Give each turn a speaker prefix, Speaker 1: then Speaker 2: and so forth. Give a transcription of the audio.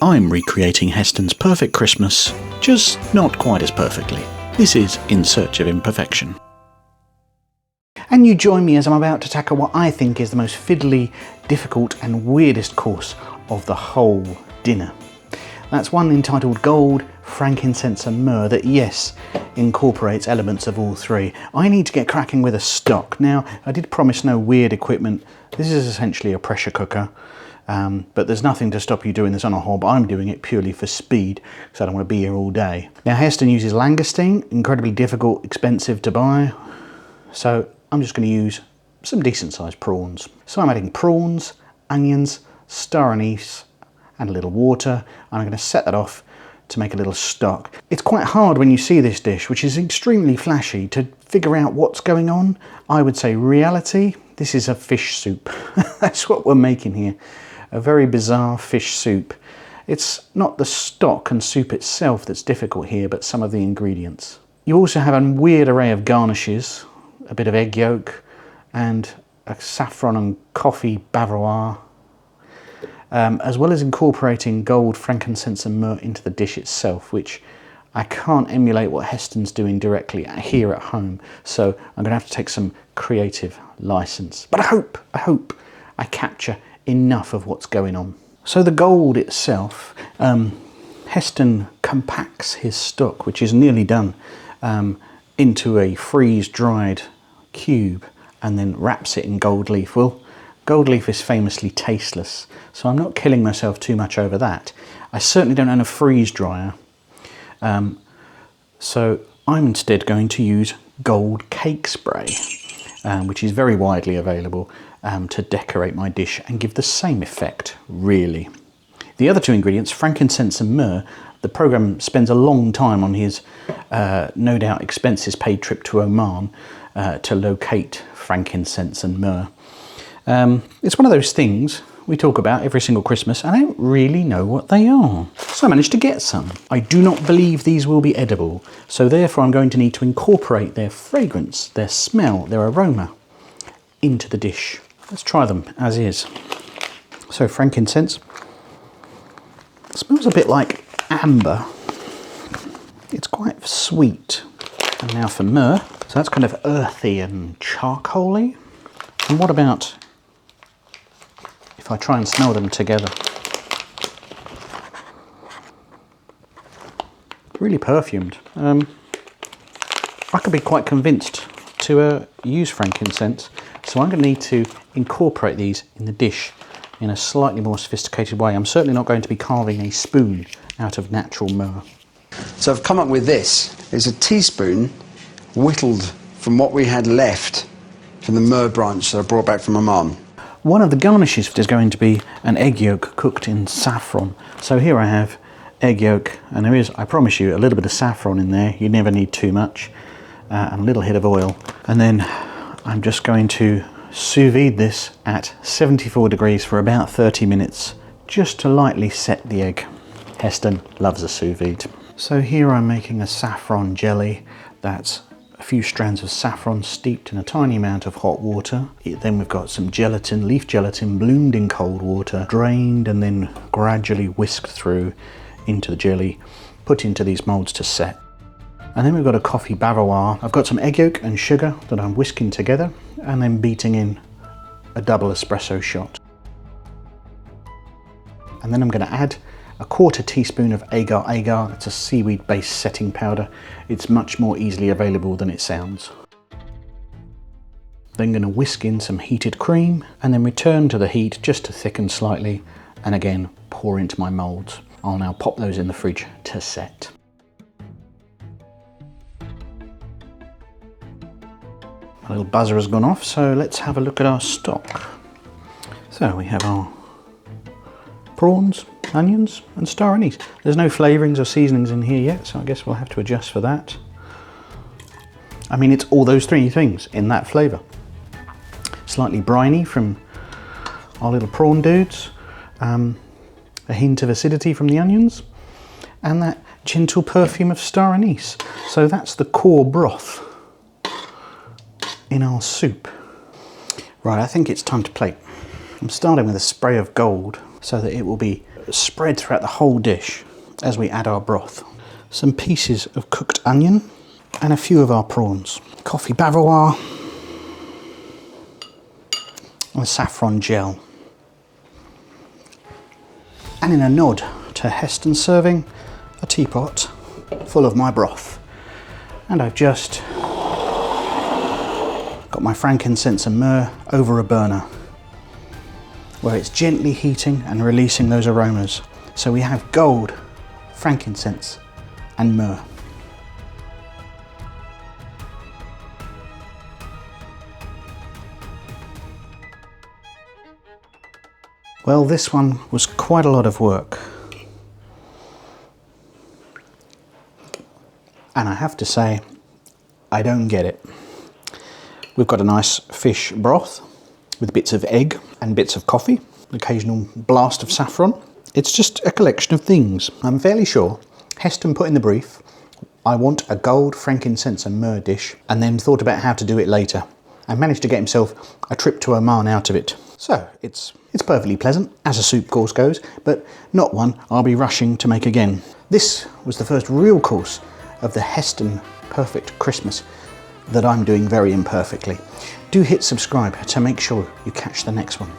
Speaker 1: I'm recreating Heston's perfect Christmas, just not quite as perfectly. This is In Search of Imperfection. And you join me as I'm about to tackle what I think is the most fiddly, difficult and weirdest course of the whole dinner. That's one entitled Gold, Frankincense and Myrrh that, yes, incorporates elements of all three. I need to get cracking with a stock. Now, I did promise no weird equipment. This is essentially a pressure cooker, but there's nothing to stop you doing this on a hob. I'm doing it purely for speed, because I don't want to be here all day. Now, Heston uses langoustine, incredibly difficult, expensive to buy, so I'm just going to use some decent sized prawns. So I'm adding prawns, onions, star anise, and a little water. I'm going to set that off to make a little stock. It's quite hard when you see this dish, which is extremely flashy, to figure out what's going on. I would say reality, this is a fish soup. That's what we're making here. A very bizarre fish soup. It's not the stock and soup itself that's difficult here, but some of the ingredients. You also have a weird array of garnishes, a bit of egg yolk, and a saffron and coffee bavarois, as well as incorporating gold, frankincense and myrrh into the dish itself, which I can't emulate what Heston's doing directly here at home, so I'm going to have to take some creative license. But I hope I capture enough of what's going on. So the gold itself, Heston compacts his stock, which is nearly done, into a freeze-dried cube and then wraps it in gold leaf. Well, gold leaf is famously tasteless, so I'm not killing myself too much over that. I certainly don't own a freeze dryer, so I'm instead going to use gold cake spray, which is very widely available, to decorate my dish and give the same effect, really. The other two ingredients, frankincense and myrrh, the programme spends a long time on his no doubt expenses paid trip to Oman to locate frankincense and myrrh. It's one of those things we talk about every single Christmas, and I don't really know what they are. So I managed to get some. I do not believe these will be edible, so therefore I'm going to need to incorporate their fragrance, their smell, their aroma into the dish. Let's try them as is. So frankincense. It smells a bit like amber. It's quite sweet. And now for myrrh. So that's kind of earthy and charcoaly. And what about if I try and smell them together? Really perfumed. I could be quite convinced to use frankincense, so I'm going to need to incorporate these in the dish in a slightly more sophisticated way. I'm certainly not going to be carving a spoon out of natural myrrh.
Speaker 2: So I've come up with this. It's a teaspoon whittled from what we had left from the myrrh branch that I brought back from Oman.
Speaker 1: One of the garnishes is going to be an egg yolk cooked in saffron. So here I have egg yolk, and there is, I promise you, a little bit of saffron in there. You never need too much, and a little hit of oil. And then I'm just going to sous vide this at 74 degrees for about 30 minutes, just to lightly set the egg. Heston loves a sous vide. So here I'm making a saffron jelly. That's a few strands of saffron steeped in a tiny amount of hot water. Then we've got some gelatin, leaf gelatin, bloomed in cold water, drained and then gradually whisked through into the jelly, put into these moulds to set. And then we've got a coffee bavarois. I've got some egg yolk and sugar that I'm whisking together and then beating in a double espresso shot. And then I'm going to add a quarter teaspoon of agar-agar. It's a seaweed-based setting powder. It's much more easily available than it sounds. Then going to whisk in some heated cream and then return to the heat just to thicken slightly, and again pour into my moulds. I'll now pop those in the fridge to set. My little buzzer has gone off, so let's have a look at our stock. So we have our prawns, onions and star anise. There's no flavourings or seasonings in here yet, so I guess we'll have to adjust for that. I mean, it's all those three things in that flavour. Slightly briny from our little prawn dudes, a hint of acidity from the onions, and that gentle perfume of star anise. So that's the core broth in our soup. Right, I think it's time to plate. I'm starting with a spray of gold so that it will be spread throughout the whole dish as we add our broth. Some pieces of cooked onion and a few of our prawns. Coffee bavarois and saffron gel. And in a nod to Heston serving, a teapot full of my broth. And I've just got my frankincense and myrrh over a burner where it's gently heating and releasing those aromas. So we have gold, frankincense and myrrh. Well, this one was quite a lot of work. And I have to say, I don't get it. We've got a nice fish broth with bits of egg and bits of coffee, an occasional blast of saffron. It's just a collection of things. I'm fairly sure Heston put in the brief, I want a gold frankincense and myrrh dish, and then thought about how to do it later, and managed to get himself a trip to Oman out of it. So it's perfectly pleasant, as a soup course goes, but not one I'll be rushing to make again. This was the first real course of the Heston Perfect Christmas that I'm doing very imperfectly. Do hit subscribe to make sure you catch the next one.